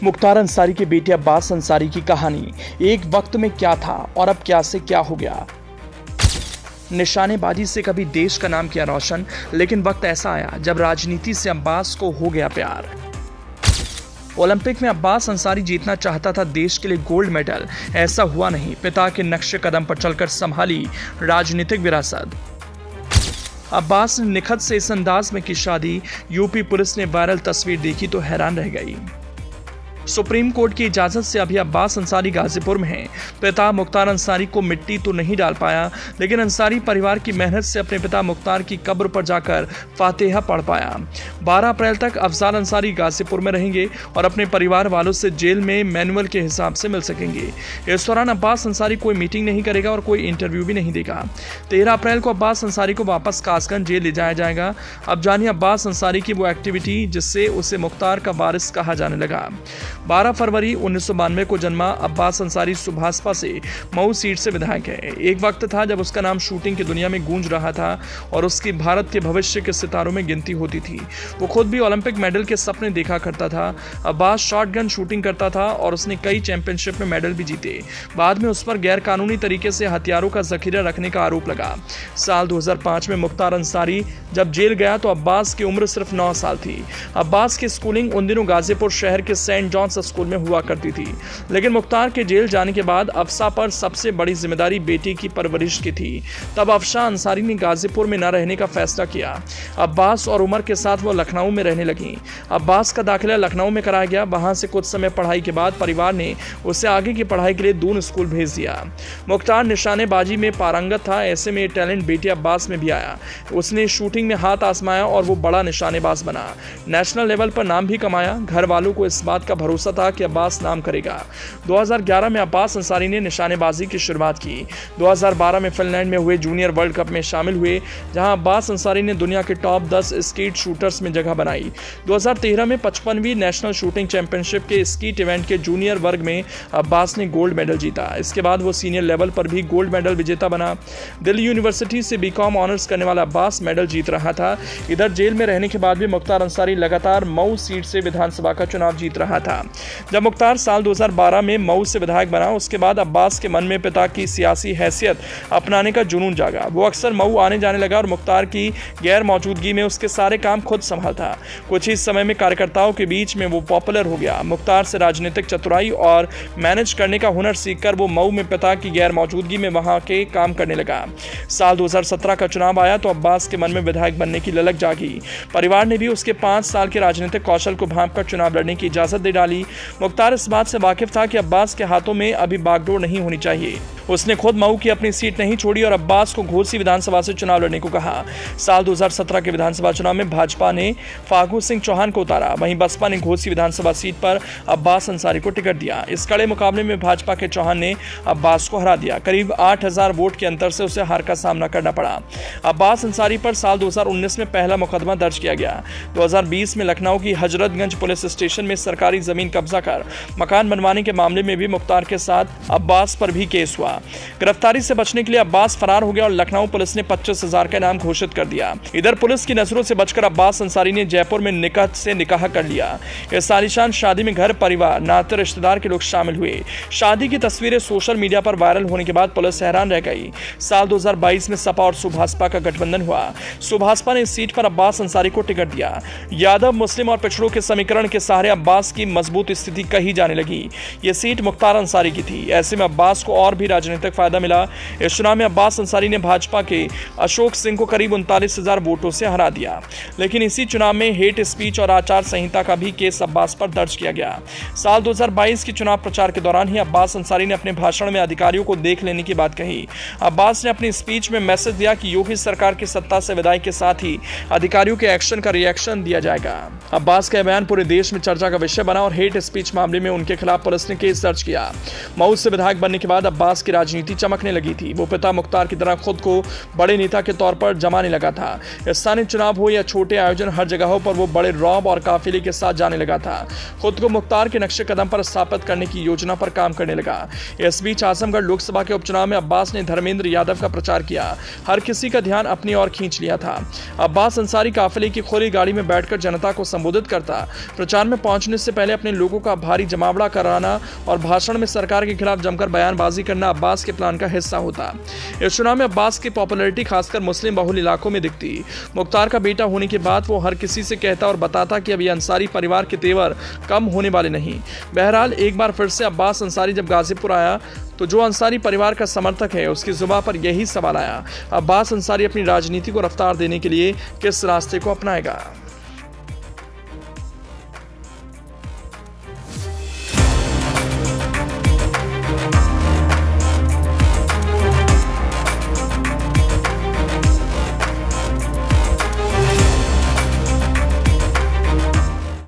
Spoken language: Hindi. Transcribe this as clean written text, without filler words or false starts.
मुख्तार अंसारी के बेटे अब्बास अंसारी की कहानी, एक वक्त में क्या था और अब क्या से क्या हो गया। निशानेबाजी से कभी देश का नाम किया रोशन, लेकिन वक्त ऐसा आया जब राजनीति से अब्बास को हो गया प्यार। ओलंपिक में अब्बास अंसारी जीतना चाहता था देश के लिए गोल्ड मेडल, ऐसा हुआ नहीं। पिता के नक्शे कदम पर चलकर संभाली राजनीतिक विरासत। अब्बास ने निखत से इस अंदाज में की शादी, यूपी पुलिस ने वायरल तस्वीर देखी तो हैरान रह गई। सुप्रीम कोर्ट की इजाजत से अभी अब्बास अंसारी गाजीपुर में हैं। पिता मुख्तार अंसारी को मिट्टी तो नहीं डाल पाया, लेकिन अंसारी परिवार की मेहनत से अपने पिता मुख्तार की कब्र पर जाकर फातिहा पढ़ पाया। 12 अप्रैल तक अफजाल अंसारी गाजीपुर में रहेंगे और अपने परिवार वालों से जेल में मैनुअल के हिसाब से मिल सकेंगे। इस दौरान अब्बास अंसारी कोई मीटिंग नहीं करेगा और कोई इंटरव्यू भी नहीं देगा। 13 अप्रैल को अब्बास अंसारी को वापस कासगंज जेल ले जाया जाएगा। अब जानिए अब्बास अंसारी की वो एक्टिविटी जिससे उसे मुख्तार का वारिस कहा जाने लगा। 12 फरवरी 1992 को जन्मा अब्बास अंसारी सुभाषपा से मऊ सीट से विधायक है। एक वक्त था जब उसका नाम शूटिंग की दुनिया में गूंज रहा था और उसकी भारत के भविष्य के सितारों में गिनती होती थी। वो खुद भी ओलंपिक मेडल के सपने देखा करता था। अब्बास शॉटगन शूटिंग करता था और उसने कई चैंपियनशिप में मेडल भी जीते। बाद में उस पर गैर कानूनी तरीके से हथियारों का जखीरा रखने का आरोप लगा। साल 2005 में मुख्तार अंसारी जब जेल गया तो अब्बास की उम्र सिर्फ 9 साल थी। अब्बास की स्कूलिंग उन दिनों गाजीपुर शहर के सेंट जॉन्स स्कूल में हुआ करती थी, लेकिन मुख्तार के जेल जाने के बाद अफसा पर सबसे बड़ी जिम्मेदारी बेटी की परवरिश की थी। तब अफसा अंसारी ने गाजीपुर में न रहने का फैसला किया। अब्बास और उमर के साथ वो लखनऊ में रहने लगी। अब्बास का दाखिला लखनऊ में कराया गया। वहां से कुछ समय पढ़ाई के बाद परिवार ने उसे आगे की पढ़ाई के लिए दून स्कूल भेज दिया। मुख्तार निशानेबाजी में पारंगत था, ऐसे में टैलेंट बेटे अब्बास में भी आया। उसने शूटिंग में हाथ आजमाया और वो बड़ा निशानेबाज बना। नेशनल लेवल पर नाम भी कमाया। घर वालों को इस बात का भरोसा था कि अब्बास नाम करेगा। 2011 में अब्बास अंसारी ने निशानेबाजी की शुरुआत की। 2012 में फिनलैंड में हुए जूनियर वर्ल्ड कप में शामिल हुए, जहां अब्बास अंसारी ने दुनिया के टॉप 10 स्कीट शूटर्स में जगह बनाई। 2013 में 55वीं नेशनल शूटिंग चैंपियनशिप के स्कीट इवेंट के जूनियर वर्ग में अब्बास ने गोल्ड मेडल जीता। इसके बाद वो सीनियर लेवल पर भी गोल्ड मेडल विजेता बना। दिल्ली यूनिवर्सिटी से बीकॉम ऑनर्स करने वाला अब्बास मेडल जीत रहा था। इधर जेल में रहने के बाद भी मुख्तार अंसारी लगातार मऊ सीट से विधानसभा का चुनाव जीत रहा था। जब मुख्तार साल 2012 में मऊ से विधायक बना, उसके बाद अब्बास के मन में पिता की सियासी हैसियत अपनाने का जुनून जागा। वो अक्सर मऊ आने जाने लगा और मुख्तार की गैर मौजूदगी में उसके सारे काम खुद संभालता। कुछ ही समय में कार्यकर्ताओं के बीच में वो पॉपुलर हो गया। मुख्तार से राजनीतिक चतुराई और मैनेज करने का हुनर सीखकर वो मऊ में पिता की गैर मौजूदगी में वहां के काम करने लगा। साल 2017 का चुनाव आया तो अब्बास के मन में विधायक बनने की ललक जागी। परिवार ने भी उसके 5 साल के राजनीतिक कौशल को भांपकर चुनाव लड़ने की इजाजत दे डाली। मुख्तार इस बात से वाकिफ था कि अब्बास के हाथों में अभी बागडोर नहीं होनी चाहिए। उसने खुद मऊ की अपनी सीट नहीं छोड़ी और अब्बास को घोसी विधानसभा से चुनाव लड़ने को कहा। साल 2017 के विधानसभा चुनाव में भाजपा ने फागू सिंह चौहान को उतारा, वहीं बसपा ने घोसी विधानसभा सीट पर अब्बास अंसारी को टिकट दिया। इस कड़े मुकाबले में भाजपा के चौहान ने अब्बास को हरा दिया। करीब 8000 वोट के अंतर से उसे हार का सामना करना पड़ा। अब्बास अंसारी पर साल 2019 में पहला मुकदमा दर्ज किया गया। 2020 में लखनऊ की हजरतगंज पुलिस स्टेशन में सरकारी जमीन कब्जा कर मकान बनवाने के मामले में भी मुख्तार के साथ अब्बास पर भी केस हुआ। गिरफ्तारी से बचने के लिए अब्बास फरार हो गया और लखनऊ पुलिस ने 25,000 का इनाम घोषित कर दिया। इधर पुलिस की नजरों से बचकर अब्बास अंसारी ने जयपुर में निकाह से निकाह कर लिया। इस आलीशान शादी में घर परिवार, नाते रिश्तेदार के लोग शामिल हुए। शादी की तस्वीरें सोशल मीडिया पर वायरल होने के बाद पुलिस हैरान रह गई। साल 2022 में सपा और सुभाषपा का गठबंधन हुआ। सुभाषपा ने इस सीट पर अब्बास अंसारी को टिकट दिया। यादव, मुस्लिम और पिछड़ों के समीकरण के सहारे अब्बास की मजबूत स्थिति कही जाने लगी। ये सीट मुख्तार अंसारी की थी। ऐसे में अब्बास को और भी राजनीतिक फायदा मिला। इस चुनाव में अब्बास अंसारी ने भाजपा के अशोक सिंह को करीब 39,000 वोटों से हरा दिया। लेकिन इसी चुनाव में हेट स्पीच और आचार संहिता का भी केस अब्बास पर दर्ज किया गया। साल 2022 के चुनाव प्रचार के दौरान ही अब्बास अंसारी ने अपने भाषण में अधिकारियों को देख लेने की बात कही। अब्बास ने अपनी स्पीच में मैसेज दिया कि योगी सरकार की सत्ता से विदाई के साथ ही अधिकारियों के एक्शन का रिएक्शन दिया जाएगा। अब्बास का बयान पूरे देश में चर्चा का विषय बना और हेट स्पीच मामले में उनके खिलाफ पुलिस ने केस दर्ज किया। मऊ से विधायक बनने के बाद अब्बास के राजनीति चमकने लगी थी। वो पिता मुख्तार की तरह खुद को बड़े नेता के तौर पर जमाने लगा था। स्थानीय चुनाव हो या छोटे आयोजन, हर जगहों पर वो बड़े रौब और काफिले के साथ जाने लगा था। खुद को मुख्तार के नक्शे कदम पर स्थापित करने की योजना पर काम करने लगा। इस बीच आजमगढ़ लोकसभा के उपचुनाव में अब्बास ने धर्मेंद्र यादव का प्रचार किया। हर किसी का ध्यान अपनी ओर खींच लिया था। अब्बास अंसारी काफिले की खुली गाड़ी में बैठकर जनता को संबोधित करता। प्रचार में पहुंचने से पहले अपने लोगों का भारी जमावड़ा कराना और भाषण में सरकार के खिलाफ जमकर बयानबाजी करना अब्बास के प्लान का हिस्सा होता। इस चुनाव में अब्बास की पॉपुलैरिटी खासकर मुस्लिम बहुल इलाकों में दिखती। मुख्तार का बेटा होने के बाद वो हर किसी से कहता और बताता कि अब ये अंसारी परिवार के तेवर कम होने वाले नहीं। बहरहाल एक बार फिर से अब्बास अंसारी जब गाजीपुर आया तो जो अंसारी परिवार का समर्थक है उसकी जुबान पर यही सवाल आया, अब्बास अंसारी अपनी राजनीति को रफ्तार देने के लिए किस रास्ते को अपनाएगा।